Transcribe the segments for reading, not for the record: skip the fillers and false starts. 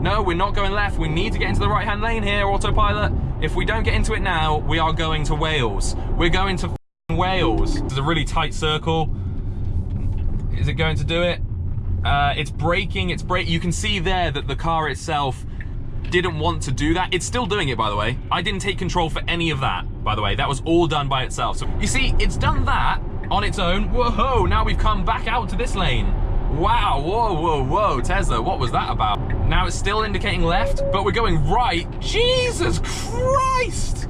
No, we're not going left. We need to get into the right-hand lane here, autopilot. If we don't get into it now, we are going to Wales. We're going to Wales. This is a really tight circle. Is it going to do it? It's braking, You can see there that the car itself didn't want to do that. It's still doing it, by the way. I didn't take control for any of that, by the way. That was all done by itself. So you see, it's done that on its own. Whoa, now we've come back out to this lane. Wow, whoa, Tesla, what was that about? Now it's still indicating left, but we're going right. Jesus Christ!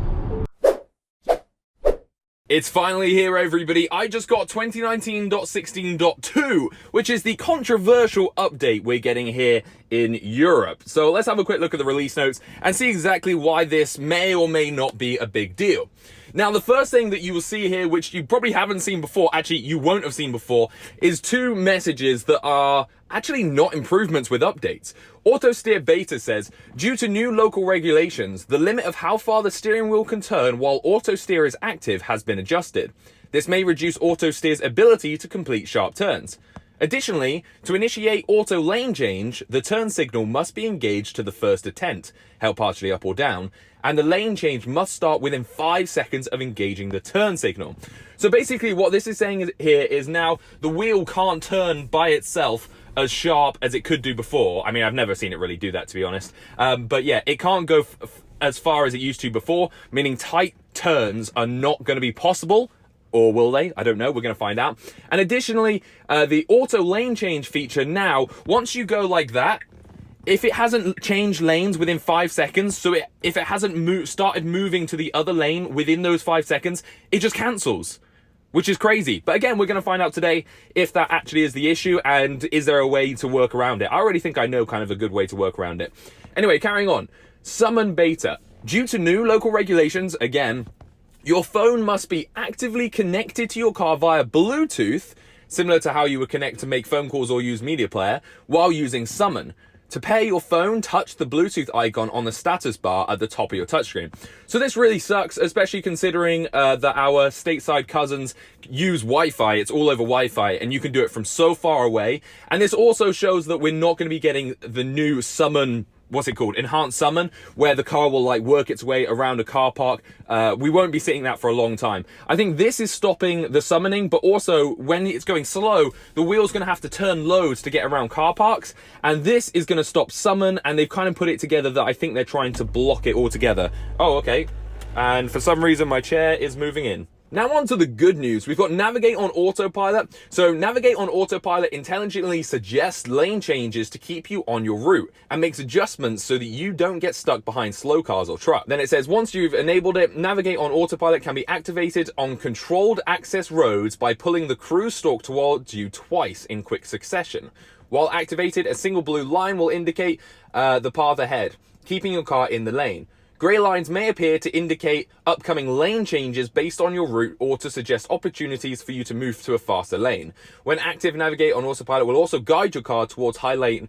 It's finally here, everybody. I just got 2019.16.2, which is the controversial update we're getting here in Europe. So let's have a quick look at the release notes and see exactly why this may or may not be a big deal. Now, the first thing that you will see here, which you probably haven't seen before, actually you won't have seen before, is two messages that are actually not improvements with updates. AutoSteer Beta says, due to new local regulations, the limit of how far the steering wheel can turn while AutoSteer is active has been adjusted. This may reduce AutoSteer's ability to complete sharp turns. Additionally, to initiate auto lane change, the turn signal must be engaged to the first attempt, held partially up or down, and the lane change must start within 5 seconds of engaging the turn signal. So basically what this is saying here is now the wheel can't turn by itself as sharp as it could do before. I mean, I've never seen it really do that, to be honest. But yeah, it can't go as far as it used to before, meaning tight turns are not going to be possible. Or will they? I don't know. We're going to find out. And additionally, the auto lane change feature now, once you go like that, if it hasn't changed lanes within 5 seconds, so if it hasn't started moving to the other lane within those 5 seconds, it just cancels, which is crazy. But again, we're going to find out today if that actually is the issue and is there a way to work around it. I already think I know kind of a good way to work around it. Anyway, carrying on. Summon Beta. Due to new local regulations, again, your phone must be actively connected to your car via Bluetooth, similar to how you would connect to make phone calls or use Media Player, while using Summon. To pair your phone, touch the Bluetooth icon on the status bar at the top of your touchscreen. So this really sucks, especially considering that our stateside cousins use Wi-Fi. It's all over Wi-Fi, and you can do it from so far away. And this also shows that we're not going to be getting the new Summon, what's it called? Enhanced Summon, where the car will like work its way around a car park. We won't be seeing that for a long time. I think this is stopping the summoning, but also when it's going slow, the wheel's going to have to turn loads to get around car parks. And this is going to stop Summon, and they've kind of put it together that I think they're trying to block it all together. Oh, okay. And for some reason, my chair is moving in. Now on to the good news. We've got Navigate on Autopilot. So Navigate on Autopilot intelligently suggests lane changes to keep you on your route and makes adjustments so that you don't get stuck behind slow cars or trucks. Then it says once you've enabled it, Navigate on Autopilot can be activated on controlled access roads by pulling the cruise stalk towards you twice in quick succession. While activated, a single blue line will indicate the path ahead, keeping your car in the lane. Grey lines may appear to indicate upcoming lane changes based on your route or to suggest opportunities for you to move to a faster lane. When active, Navigate on Autopilot will also guide your car towards high lane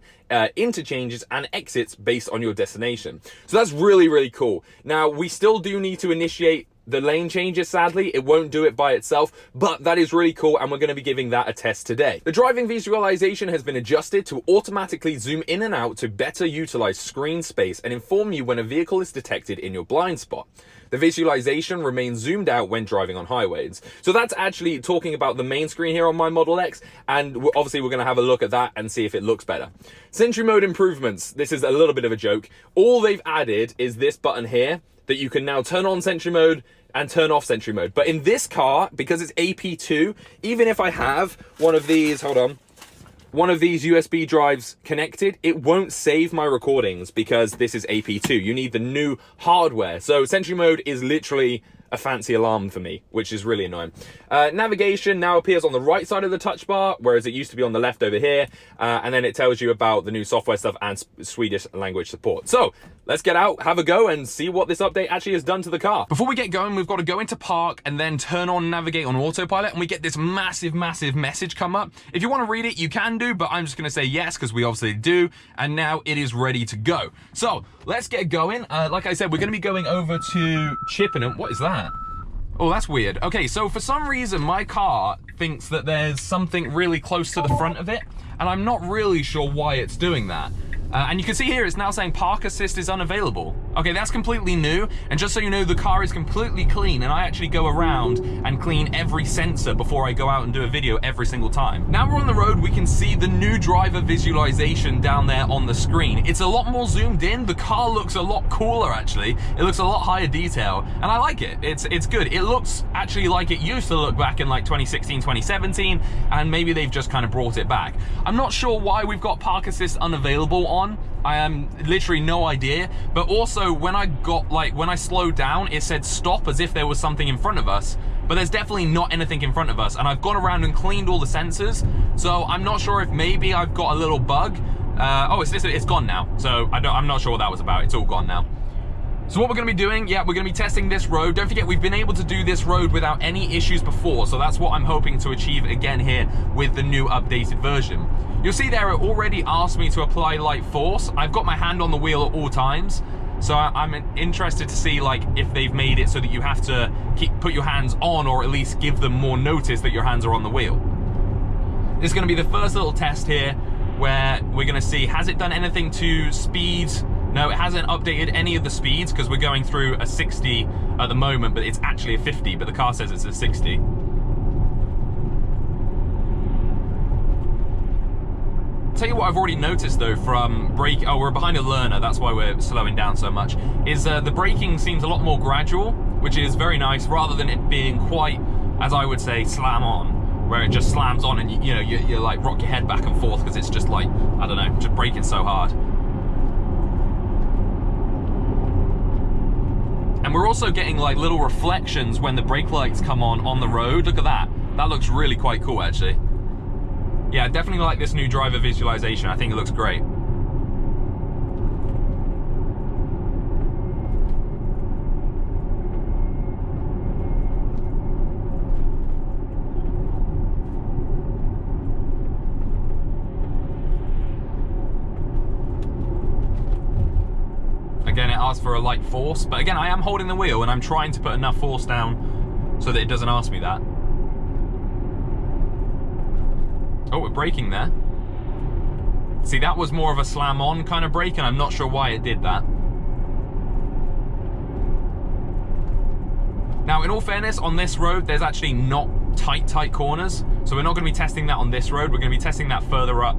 interchanges and exits based on your destination. So that's really, really cool. Now, we still do need to initiate the lane changes, sadly. It won't do it by itself, but that is really cool, and we're going to be giving that a test today. The driving visualization has been adjusted to automatically zoom in and out to better utilize screen space and inform you when a vehicle is detected in your blind spot. The visualization remains zoomed out when driving on highways. So that's actually talking about the main screen here on my Model X, and obviously we're going to have a look at that and see if it looks better. Sentry mode improvements. This is a little bit of a joke. All they've added is this button here, that you can now turn on Sentry mode and turn off Sentry mode. But in this car, because it's AP2, even if I have one of these, one of these USB drives connected, it won't save my recordings because this is AP2. You need the new hardware. So Sentry mode is literally a fancy alarm for me, which is really annoying. Navigation now appears on the right side of the touch bar, whereas it used to be on the left over here. And then it tells you about the new software stuff and Swedish language support. So let's get out, have a go, and see what this update actually has done to the car. Before we get going, we've got to go into park and then turn on Navigate on Autopilot, and we get this massive message come up. If you want to read it, you can do, but I'm just going to say yes, because we obviously do, and now it is ready to go. So let's get going. Like I said, we're going to be going over to Chippenham. What is that? Oh, that's weird. Okay, so for some reason, my car thinks that there's something really close to the front of it, and I'm not really sure why it's doing that. And you can see here it's now saying park assist is unavailable. Okay, that's completely new. And just so you know, the car is completely clean, and I actually go around and clean every sensor before I go out and do a video every single time. Now we're on the road, we can see the new driver visualization down there on the screen. It's a lot more zoomed in. The car looks a lot cooler, actually. It looks a lot higher detail, and I like it. It's good. It looks actually like it used to look back in like 2016, 2017, and maybe they've just kind of brought it back. I'm not sure why we've got park assist unavailable on. I am literally no idea, but also when I slowed down, it said stop as if there was something in front of us, but there's definitely not anything in front of us, and I've gone around and cleaned all the sensors, so I'm not sure if maybe I've got a little bug. Oh, it's gone now, so I'm not sure what that was about. It's all gone now. So what we're going to be doing, yeah, we're going to be testing this road. Don't forget, we've been able to do this road without any issues before, so that's what I'm hoping to achieve again here with the new updated version. You'll see there it already asked me to apply light force. I've got my hand on the wheel at all times, so I'm interested to see like if they've made it so that you have to put your hands on, or at least give them more notice that your hands are on the wheel. This is going to be the first little test here where we're going to see, has it done anything to speed? No, it hasn't updated any of the speeds because we're going through a 60 at the moment, but it's actually a 50, but the car says it's a 60. Tell you what I've already noticed though from brake, oh, we're behind a learner, that's why we're slowing down so much, is the braking seems a lot more gradual, which is very nice, rather than it being quite, as I would say, slam on, where it just slams on and you like rock your head back and forth because it's just like, I don't know, just braking so hard. And we're also getting like little reflections when the brake lights come on the road. Look at that. That looks really quite cool, actually. Yeah, definitely like this new driver visualization. I think it looks great. Again, it asks for a light force, but again, I am holding the wheel and I'm trying to put enough force down so that it doesn't ask me that. Oh, we're braking there. See, that was more of a slam on kind of brake, and I'm not sure why it did that. Now, in all fairness, on this road, there's actually not tight corners, so we're not going to be testing that on this road. We're going to be testing that further up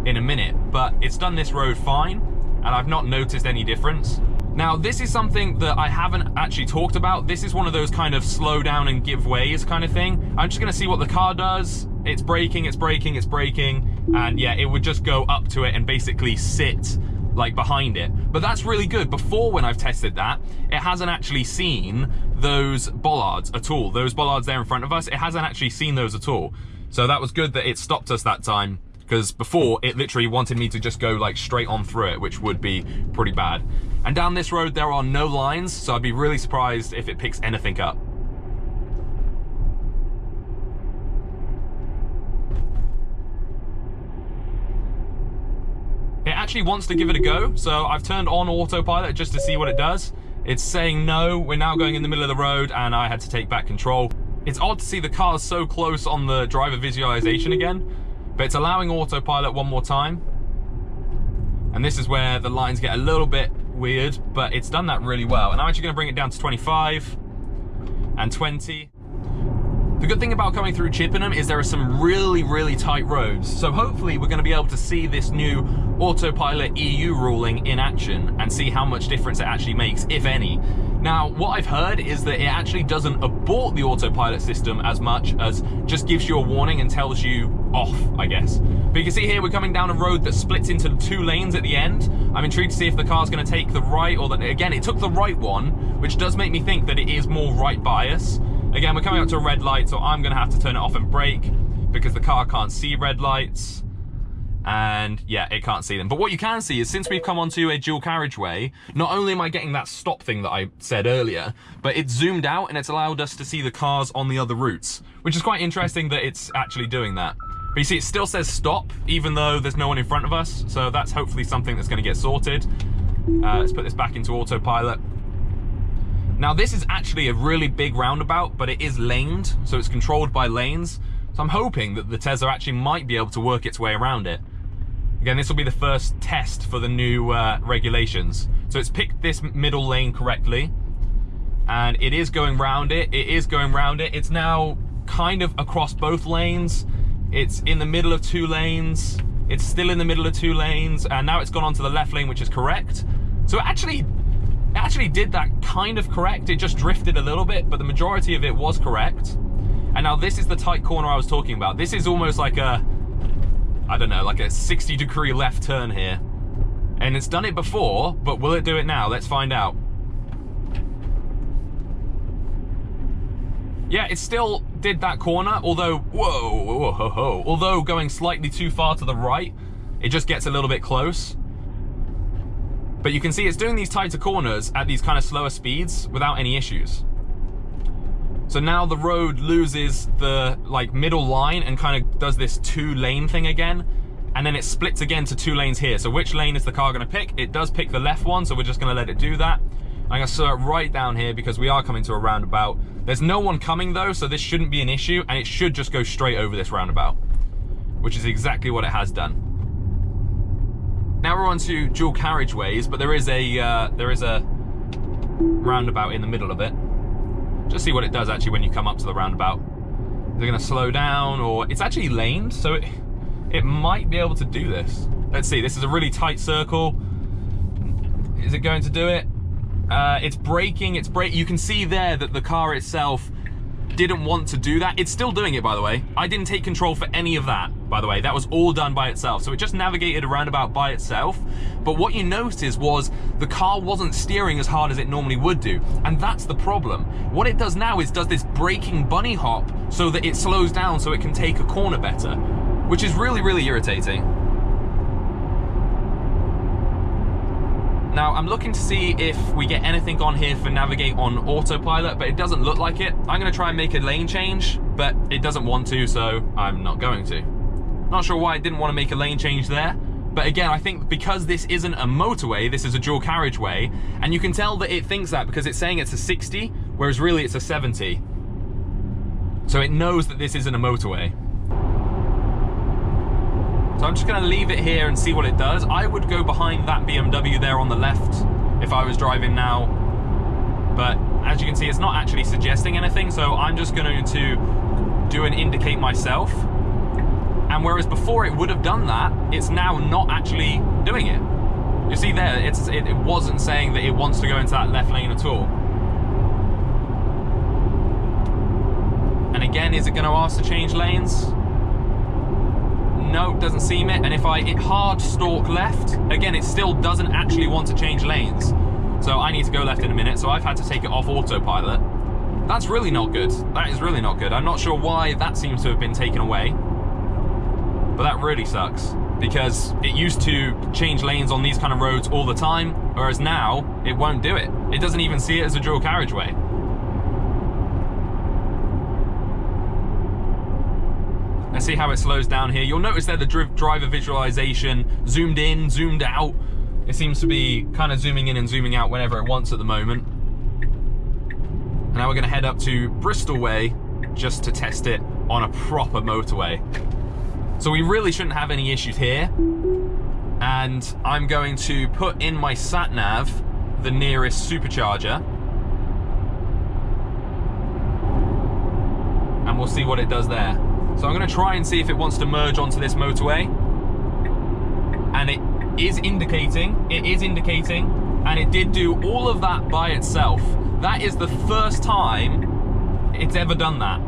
in a minute, but it's done this road fine, and I've not noticed any difference. Now, this is something that I haven't actually talked about. This is one of those kind of slow down and give ways kind of thing. I'm just gonna see what the car does. It's braking, it's braking, it's braking, and yeah, it would just go up to it and basically sit like behind it. But that's really good. Before, when I've tested that, it hasn't actually seen those bollards at all. Those bollards there in front of us, it hasn't actually seen those at all. So that was good that it stopped us that time, because before it literally wanted me to just go like straight on through it, which would be pretty bad. And down this road there are no lines, so I'd be really surprised if it picks anything up. It actually wants to give it a go, so I've turned on autopilot just to see what it does. It's saying no, we're now going in the middle of the road, and I had to take back control. It's odd to see the car so close on the driver visualization again, but it's allowing autopilot one more time. And this is where the lines get a little bit weird, but it's done that really well. And I'm actually gonna bring it down to 25 and 20. The good thing about coming through Chippenham is there are some really tight roads. So hopefully we're gonna be able to see this new Autopilot EU ruling in action and see how much difference it actually makes, if any. Now, what I've heard is that it actually doesn't abort the autopilot system as much as just gives you a warning and tells you off, I guess. But you can see here we're coming down a road that splits into 2 lanes at the end. I'm intrigued to see if the car's going to take the right, or that, again, it took the right one, which does make me think that it is more right bias. Again, we're coming up to a red light, so I'm going to have to turn it off and brake because the car can't see red lights. And yeah, it can't see them. But what you can see is since we've come onto a dual carriageway, not only am I getting that stop thing that I said earlier, but it's zoomed out and it's allowed us to see the cars on the other routes, which is quite interesting that it's actually doing that. But you see, it still says stop, even though there's no one in front of us. So that's hopefully something that's going to get sorted. Let's put this back into autopilot. Now, this is actually a really big roundabout, but it is laned, so it's controlled by lanes. So I'm hoping that the Tesla actually might be able to work its way around it. Again, this will be the first test for the new regulations. So it's picked this middle lane correctly, and it is going round it. It is going round it. It's now kind of across both lanes. It's in the middle of 2 lanes. It's still in the middle of 2 lanes, and now it's gone onto the left lane, which is correct. So it actually did that kind of correct. It just drifted a little bit, but the majority of it was correct. And now this is the tight corner I was talking about. This is almost like a, I don't know, like a 60-degree left turn here. And it's done it before, but will it do it now? Let's find out. Yeah, it still did that corner, although, whoa, although going slightly too far to the right, it just gets a little bit close. But you can see it's doing these tighter corners at these kind of slower speeds without any issues. So now the road loses the like middle line and kind of does this 2-lane thing again. And then it splits again to 2 lanes here. So which lane is the car gonna pick? It does pick the left one, so we're just gonna let it do that. I'm gonna start right down here because we are coming to a roundabout. There's no one coming though, so this shouldn't be an issue, and it should just go straight over this roundabout, which is exactly what it has done. Now we're on to dual carriageways, but there is a roundabout in the middle of it. Just see what it does actually when you come up to the roundabout. Is it gonna slow down, or it's actually laned, so it might be able to do this. Let's see, this is a really tight circle. Is it going to do it? It's braking, you can see there that the car itself didn't want to do that. It's still doing it, by the way. I didn't take control for any of that, by the way. That was all done by itself. So it just navigated a roundabout by itself. But what you noticed was the car wasn't steering as hard as it normally would do. And that's the problem. What it does now is does this braking bunny hop so that it slows down so it can take a corner better, which is really, really irritating. Now, I'm looking to see if we get anything on here for navigate on autopilot, but it doesn't look like it. I'm gonna try and make a lane change, but it doesn't want to, so I'm not going to. Not sure why it didn't want to make a lane change there, but again, I think because this isn't a motorway, this is a dual carriageway, and you can tell that it thinks that because it's saying it's a 60, whereas really it's a 70. So it knows that this isn't a motorway. So I'm just gonna leave it here and see what it does. I would go behind that BMW there on the left if I was driving now. But as you can see, it's not actually suggesting anything, so I'm just going to do an indicate myself. And whereas before it would have done that, it's now not actually doing it. You see there, it wasn't saying that it wants to go into that left lane at all. And again, is it gonna ask to change lanes? No, doesn't seem it. And if I hit hard stalk left, again, it still doesn't actually want to change lanes. So I need to go left in a minute, so I've had to take it off autopilot. That's really not good. That is really not good. I'm not sure why that seems to have been taken away, but that really sucks because it used to change lanes on these kind of roads all the time, whereas now it won't do it. It doesn't even see it as a dual carriageway. Let's see how it slows down here. You'll notice there the driver visualization zoomed in, zoomed out. It seems to be kind of zooming in and zooming out whenever it wants at the moment. And now we're gonna head up to Bristol Way just to test it on a proper motorway. So we really shouldn't have any issues here. And I'm going to put in my sat-nav the nearest supercharger. And we'll see what it does there. So I'm gonna try and see if it wants to merge onto this motorway. And it is indicating, and it did do all of that by itself. That is the first time it's ever done that.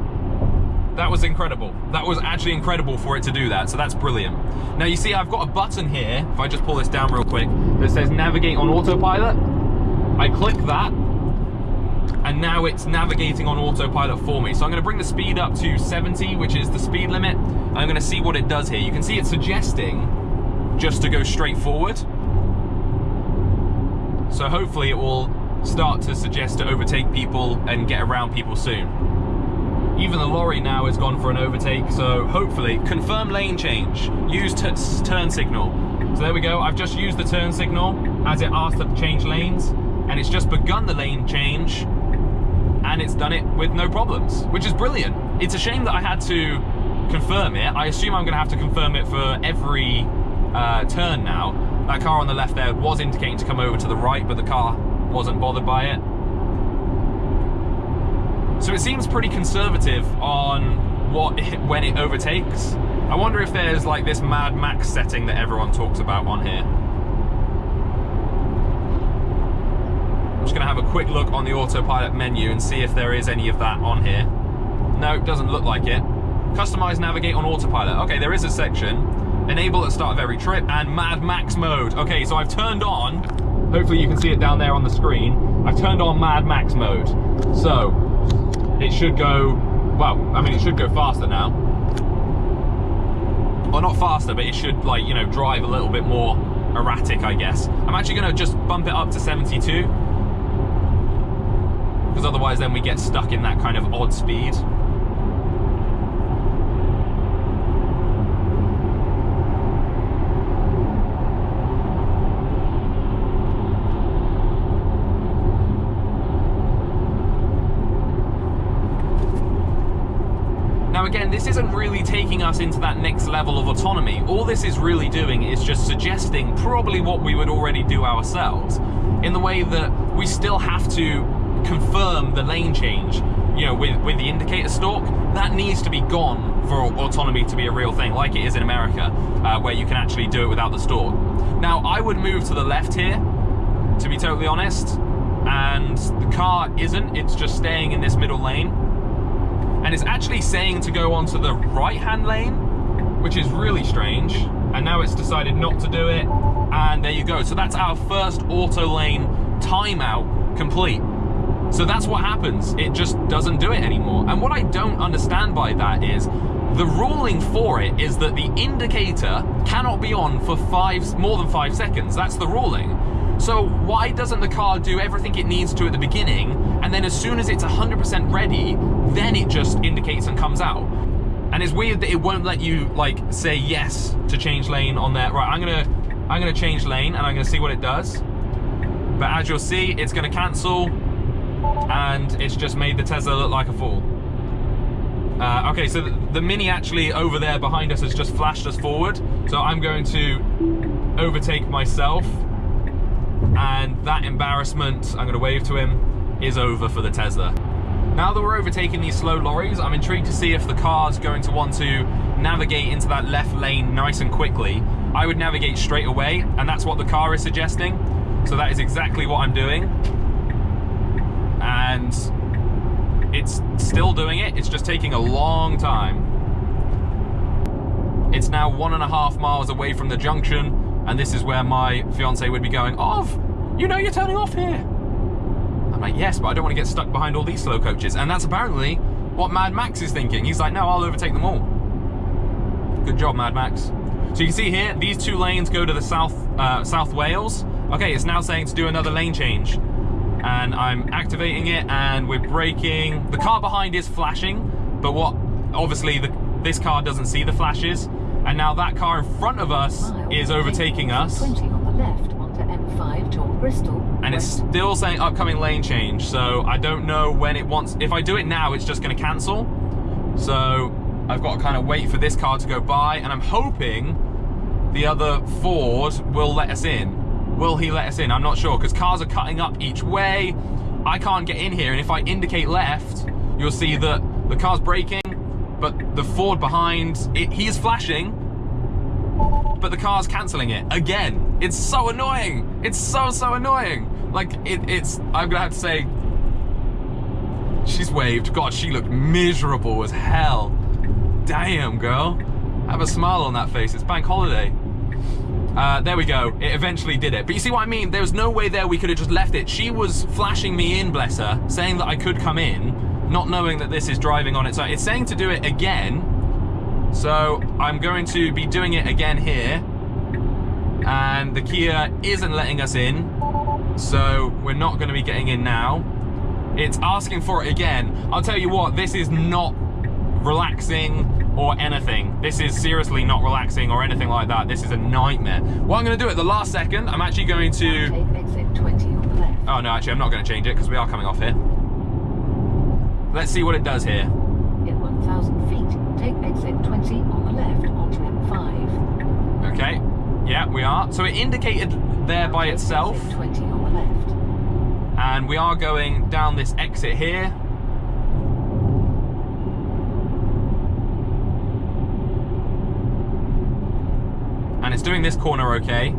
That was incredible. That was actually incredible for it to do that, so that's brilliant. Now you see I've got a button here, if I just pull this down real quick, that says navigate on autopilot. I click that, and now it's navigating on autopilot for me. So I'm gonna bring the speed up to 70, which is the speed limit. I'm gonna see what it does here. You can see it's suggesting just to go straight forward. So hopefully it will start to suggest to overtake people and get around people soon. Even the lorry now has gone for an overtake, so hopefully, confirm lane change, use turn signal. So there we go, I've just used the turn signal as it asked to change lanes, and it's just begun the lane change, and it's done it with no problems, which is brilliant. It's a shame that I had to confirm it. I assume I'm gonna have to confirm it for every turn now. That car on the left there was indicating to come over to the right, but the car wasn't bothered by it. So it seems pretty conservative on when it overtakes. I wonder if there's like this Mad Max setting that everyone talks about on here. I'm just gonna have a quick look on the autopilot menu and see if there is any of that on here. No, it doesn't look like it. Customize navigate on autopilot. Okay, there is a section. Enable at start of every trip and Mad Max mode. Okay, so I've turned on, hopefully you can see it down there on the screen. I've turned on Mad Max mode. So it should go, well, I mean, it should go faster now. Well, not faster, but it should, like, you know, drive a little bit more erratic, I guess. I'm actually gonna just bump it up to 72. Because otherwise then we get stuck in that kind of odd speed. Now again, this isn't really taking us into that next level of autonomy. All this is really doing is just suggesting probably what we would already do ourselves, in the way that we still have to confirm the lane change, you know, with the indicator stalk. That needs to be gone for autonomy to be a real thing, like it is in America, where you can actually do it without the stalk. Now, I would move to the left here, to be totally honest, and the car isn't, it's just staying in this middle lane. And it's actually saying to go onto the right-hand lane, which is really strange. And now it's decided not to do it. And there you go. So that's our first auto lane timeout complete. So that's what happens. It just doesn't do it anymore. And what I don't understand by that is the ruling for it is that the indicator cannot be on for more than 5 seconds. That's the ruling. So why doesn't the car do everything it needs to at the beginning, and then as soon as it's 100% ready, then it just indicates and comes out? And it's weird that it won't let you, like, say yes to change lane on there. Right, I'm gonna change lane and I'm gonna see what it does. But as you'll see, it's gonna cancel, and it's just made the Tesla look like a fool. Okay, so the Mini actually over there behind us has just flashed us forward. So I'm going to overtake myself. And that embarrassment, I'm going to wave to him, is over for the Tesla. Now that we're overtaking these slow lorries, I'm intrigued to see if the car's going to want to navigate into that left lane nice and quickly. I would navigate straight away, and that's what the car is suggesting. So that is exactly what I'm doing. And it's still doing it, it's just taking a long time. It's now 1.5 miles away from the junction, and this is where my fiance would be going, "Ov, you know you're turning off here." I'm like, yes, but I don't want to get stuck behind all these slow coaches. And that's apparently what Mad Max is thinking. He's like, no, I'll overtake them all. Good job, Mad Max. So you can see here, these 2 lanes go to the South Wales. Okay, it's now saying to do another lane change. And I'm activating it, and we're braking. The car behind is flashing, but obviously this car doesn't see the flashes. And now that car in front of us is overtaking us. 20 on the left onto M5 toward Bristol. And it's still saying upcoming lane change. So I don't know when it wants. If I do it now, it's just going to cancel. So I've got to kind of wait for this car to go by. And I'm hoping the other Ford will let us in. Will he let us in? I'm not sure, because cars are cutting up each way. I can't get in here. And if I indicate left, you'll see that the car's braking. But the Ford behind, he is flashing, but the car's cancelling it again. It's so annoying. It's so annoying. Like, I'm gonna have to say, she's waved. God, she looked miserable as hell. Damn, girl. Have a smile on that face. It's bank holiday. There we go. It eventually did it. But you see what I mean? There was no way there we could have just left it. She was flashing me in, bless her, saying that I could come in, not knowing that this is driving on its own. It's saying to do it again, so I'm going to be doing it again here, and the Kia isn't letting us in, so we're not going to be getting in now. It's asking for it again. I'll tell you what, this is not relaxing or anything. This is seriously not relaxing or anything like that. This is a nightmare. What I'm going to do at the last second, I'm actually going to... Take exit 20 on the left. Oh no, actually I'm not going to change it because we are coming off here. Let's see what it does here. In 1,000 feet, take exit 20 on the left onto M5. Okay. Yeah, we are. So it indicated there by itself. Exit 20 on the left. And we are going down this exit here. And it's doing this corner okay.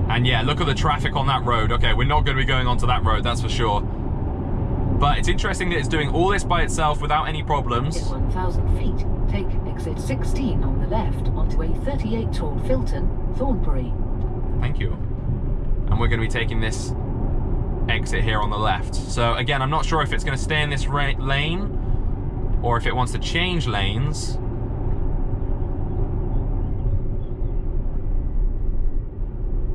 And yeah, look at the traffic on that road. Okay, we're not going to be going onto that road, that's for sure. But it's interesting that it's doing all this by itself without any problems. In 1,000 feet, take exit 16 on the left onto A38 toward Filton, Thornbury. Thank you. And we're going to be taking this exit here on the left. So again, I'm not sure if it's going to stay in this lane or if it wants to change lanes.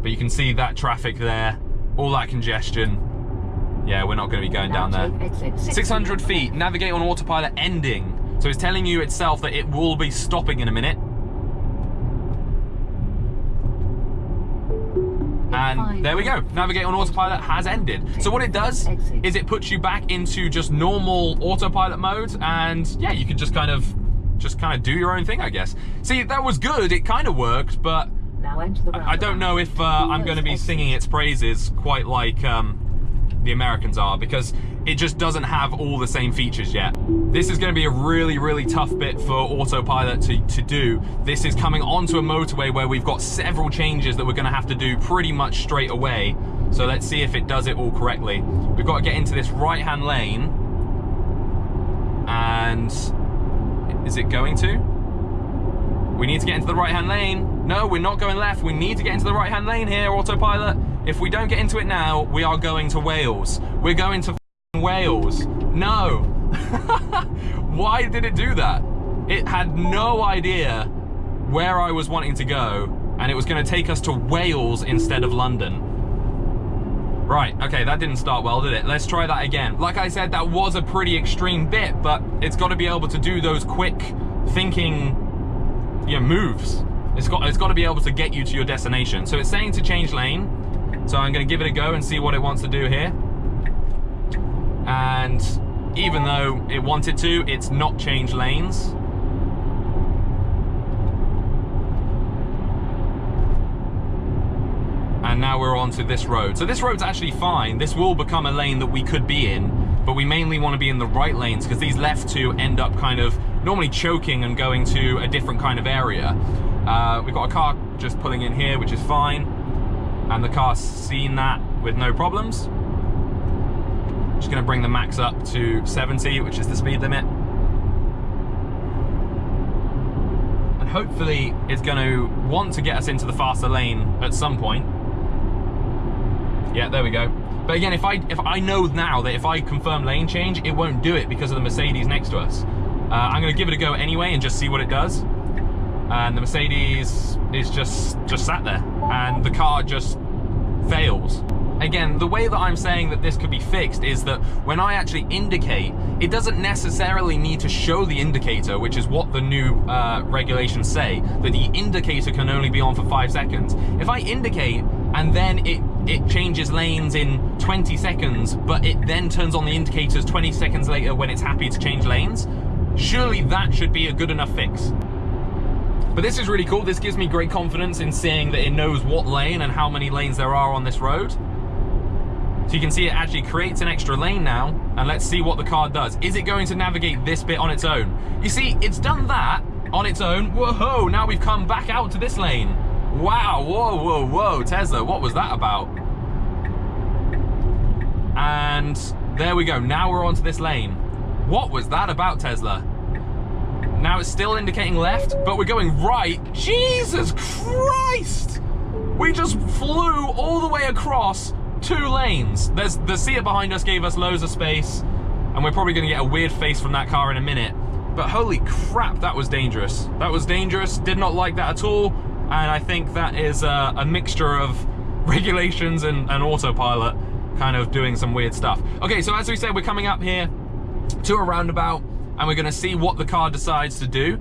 But you can see that traffic there, all that congestion. Yeah, we're not going to be going down there. 600 feet, navigate on autopilot ending. So it's telling you itself that it will be stopping in a minute. And there we go, navigate on autopilot has ended. So what it does is it puts you back into just normal autopilot mode, and yeah, you can just kind of do your own thing, I guess. See, that was good, it kind of worked, but I don't know if I'm going to be singing its praises quite like the Americans are, because it just doesn't have all the same features yet. This is going to be a really, really tough bit for autopilot to do. This is coming onto a motorway where we've got several changes that we're going to have to do pretty much straight away. So let's see if it does it all correctly. We've got to get into this right-hand lane. And is it going to? We need to get into the right-hand lane. No, we're not going left. We need to get into the right-hand lane here, autopilot. If we don't get into it now, we are going to Wales. We're going to Wales. No. Why did it do that? It had no idea where I was wanting to go, and it was going to take us to Wales instead of London. Right, okay, that didn't start well, did it? Let's try that again. Like I said, that was a pretty extreme bit, but it's got to be able to do those quick thinking, moves. It's got to be able to get you to your destination. So it's saying to change lane. So I'm going to give it a go and see what it wants to do here. And even though it wanted to, it's not changed lanes. And now we're onto this road. So this road's actually fine. This will become a lane that we could be in, but we mainly want to be in the right lanes because these left two end up kind of normally choking and going to a different kind of area. We've got a car just pulling in here, which is fine. And the car's seen that with no problems. Just going to bring the max up to 70, which is the speed limit. And hopefully it's going to want to get us into the faster lane at some point. Yeah, there we go. But again, if I know now that if I confirm lane change, it won't do it because of the Mercedes next to us. I'm going to give it a go anyway and just see what it does. And the Mercedes is just sat there, and the car just fails. Again, the way that I'm saying that this could be fixed is that when I actually indicate, it doesn't necessarily need to show the indicator, which is what the new regulations say, that the indicator can only be on for 5 seconds. If I indicate and then it changes lanes in 20 seconds, but it then turns on the indicators 20 seconds later when it's happy to change lanes, surely that should be a good enough fix. But this is really cool. This gives me great confidence in seeing that it knows what lane and how many lanes there are on this road. So you can see it actually creates an extra lane now, and let's see what the car does. Is it going to navigate this bit on its own? You see, it's done that on its own. Whoa, now we've come back out to this lane. Wow, whoa, Tesla, what was that about? And there we go, now we're onto this lane. What was that about, Tesla? Now it's still indicating left, but we're going right. Jesus Christ! We just flew all the way across 2 lanes. The Seat behind us gave us loads of space, and we're probably gonna get a weird face from that car in a minute. But holy crap, that was dangerous. That was dangerous, did not like that at all, and I think that is a mixture of regulations and autopilot kind of doing some weird stuff. Okay, so as we said, we're coming up here to a roundabout, and we're gonna see what the car decides to do.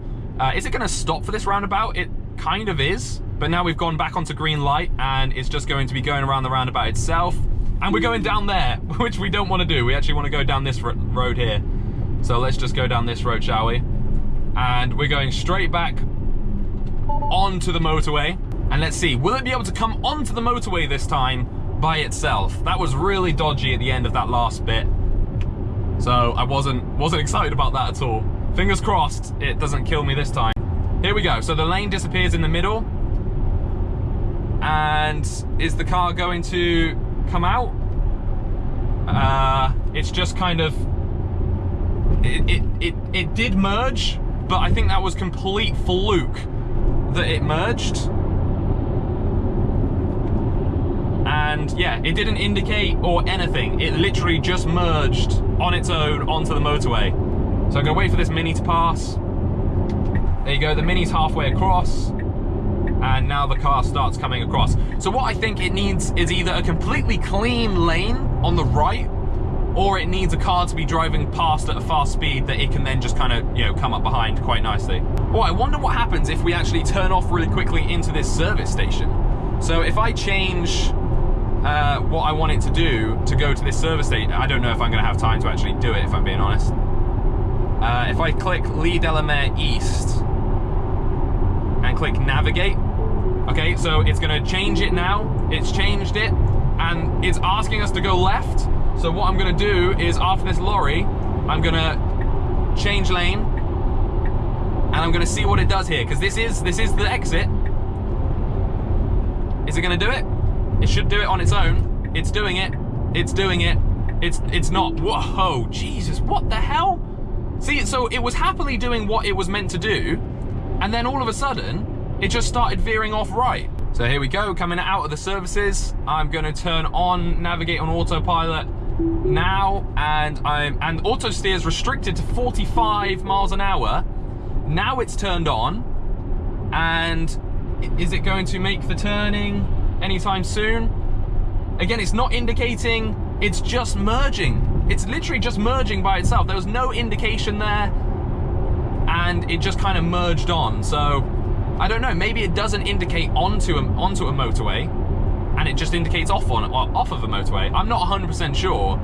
Is it gonna stop for this roundabout? It kind of is, but now we've gone back onto green light, and it's just going to be going around the roundabout itself. And we're going down there, which we don't wanna do. We actually wanna go down this road here. So let's just go down this road, shall we? And we're going straight back onto the motorway. And let's see, will it be able to come onto the motorway this time by itself? That was really dodgy at the end of that last bit. So I wasn't excited about that at all. Fingers crossed it doesn't kill me this time. Here we go. So the lane disappears in the middle. And is the car going to come out? It's just kind of, it did merge, but I think that was complete fluke that it merged. And yeah, it didn't indicate or anything. It literally just merged on its own onto the motorway. So I'm gonna wait for this Mini to pass. There you go, the Mini's halfway across. And now the car starts coming across. So what I think it needs is either a completely clean lane on the right, or it needs a car to be driving past at a fast speed that it can then just kind of, you know, come up behind quite nicely. Oh, I wonder what happens if we actually turn off really quickly into this service station. So if I change what I want it to do to go to this service station, I don't know if I'm gonna have time to actually do it, if I'm being honest. If I click Lee Delamere East and click navigate, okay, so it's gonna change it now. It's changed it, and it's asking us to go left. So what I'm gonna do is, after this lorry, I'm gonna change lane, and I'm gonna see what it does here, because this is the exit. Is it gonna do it? It should do it on its own. It's doing it. It's doing it. It's not. Whoa, Jesus, what the hell? See, so it was happily doing what it was meant to do, and then all of a sudden, it just started veering off right. So here we go, coming out of the services. I'm gonna turn on navigate on autopilot now, and auto steer is restricted to 45 miles an hour. Now it's turned on, and is it going to make the turning anytime soon? Again, it's not indicating, it's just merging. It's literally just merging by itself. There was no indication there, and it just kind of merged on. So I don't know, maybe it doesn't indicate onto a motorway, and it just indicates off of a motorway. I'm not 100% sure,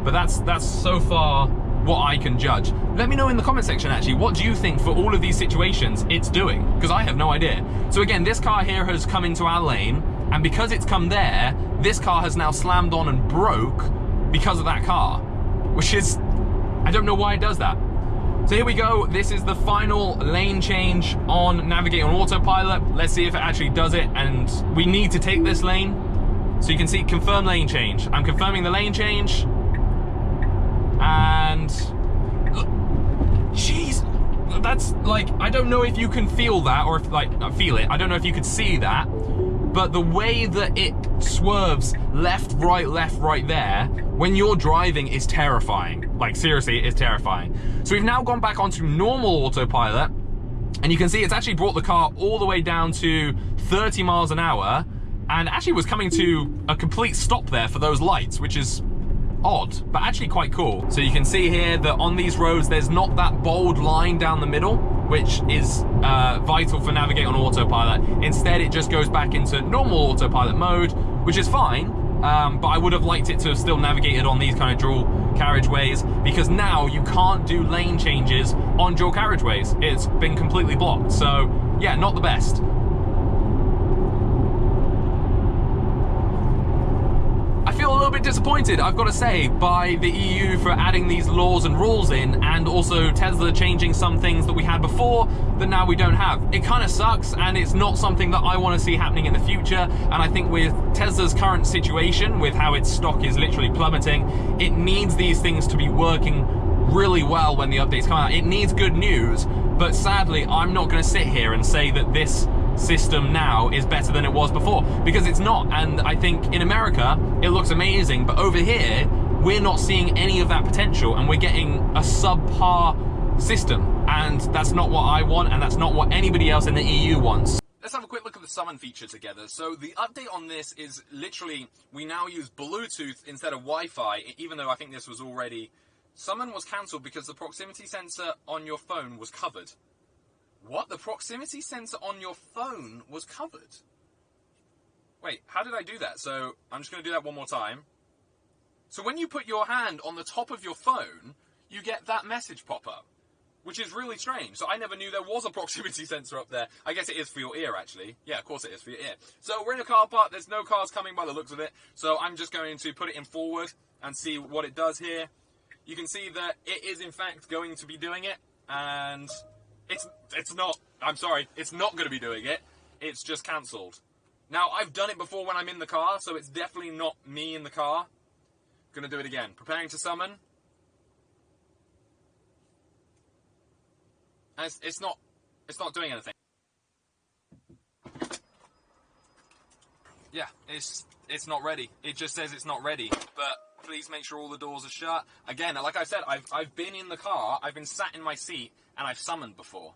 but that's so far what I can judge. Let me know in the comment section, actually, what do you think for all of these situations it's doing? Because I have no idea. So again, this car here has come into our lane, and because it's come there, this car has now slammed on and broke because of that car, which is, I don't know why it does that. So here we go, this is the final lane change on navigate on autopilot. Let's see if it actually does it, and we need to take this lane. So you can see confirm lane change. I'm confirming the lane change, and jeez, that's like, I don't know if you can feel that, or if feel it. I don't know if you could see that, but the way that it swerves left, right there, when you're driving is terrifying. Like, seriously, it is terrifying. So we've now gone back onto normal autopilot, and you can see it's actually brought the car all the way down to 30 miles an hour, and actually was coming to a complete stop there for those lights, which is odd, but actually quite cool. So you can see here that on these roads, there's not that bold line down the middle, which is vital for navigate on autopilot. Instead, it just goes back into normal autopilot mode, which is fine, but I would have liked it to have still navigated on these kind of dual carriageways, because now you can't do lane changes on dual carriageways. It's been completely blocked. So yeah, not the best. I feel a little bit disappointed, I've got to say, by the EU for adding these laws and rules in, and also Tesla changing some things that we had before that now we don't have. It kind of sucks, and it's not something that I want to see happening in the future. And I think with Tesla's current situation, with how its stock is literally plummeting, it needs these things to be working really well when the updates come out. It needs good news, but sadly, I'm not going to sit here and say that this system now is better than it was before, because it's not. And I think in America it looks amazing, but over here we're not seeing any of that potential, and we're getting a subpar system, and that's not what I want, and that's not what anybody else in the EU wants. Let's have a quick look at the summon feature together. So the update on this is literally, we now use Bluetooth instead of Wi-Fi, even though I think this was already, summon was cancelled because the proximity sensor on your phone was covered. What? The proximity sensor on your phone was covered? Wait, how did I do that? So I'm just going to do that one more time. So when you put your hand on the top of your phone, you get that message pop up. which is really strange. So I never knew there was a proximity sensor up there. I guess it is for your ear, actually. Yeah, of course it is for your ear. So we're in a car park. There's no cars coming by the looks of it. So I'm just going to put it in forward and see what it does here. You can see that it is, in fact, going to be doing it. And it's not. I'm sorry. It's not going to be doing it. It's just cancelled. Now, I've done it before when I'm in the car, so it's definitely not me in the car. Gonna do it again. Preparing to summon. And it's not doing anything. Yeah, it's not ready. It just says it's not ready. But please make sure all the doors are shut. Again, like I said, I've been in the car, I've been sat in my seat, and I've summoned before.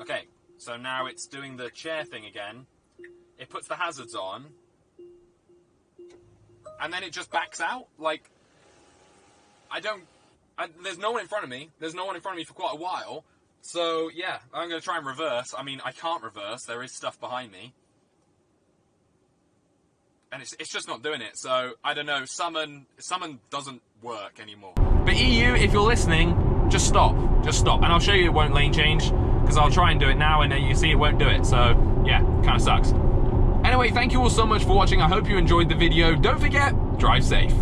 Okay, so now it's doing the chair thing again. It puts the hazards on. And then it just backs out. Like, there's no one in front of me. There's no one in front of me for quite a while. So, yeah, I'm going to try and reverse. I mean, I can't reverse. There is stuff behind me. And it's just not doing it. So, I don't know. Summon doesn't work anymore. But EU, if you're listening, just stop. Just stop. And I'll show you it won't lane change. Because I'll try and do it now, and you see it won't do it. So, yeah, kind of sucks. Anyway, thank you all so much for watching. I hope you enjoyed the video. Don't forget, drive safe.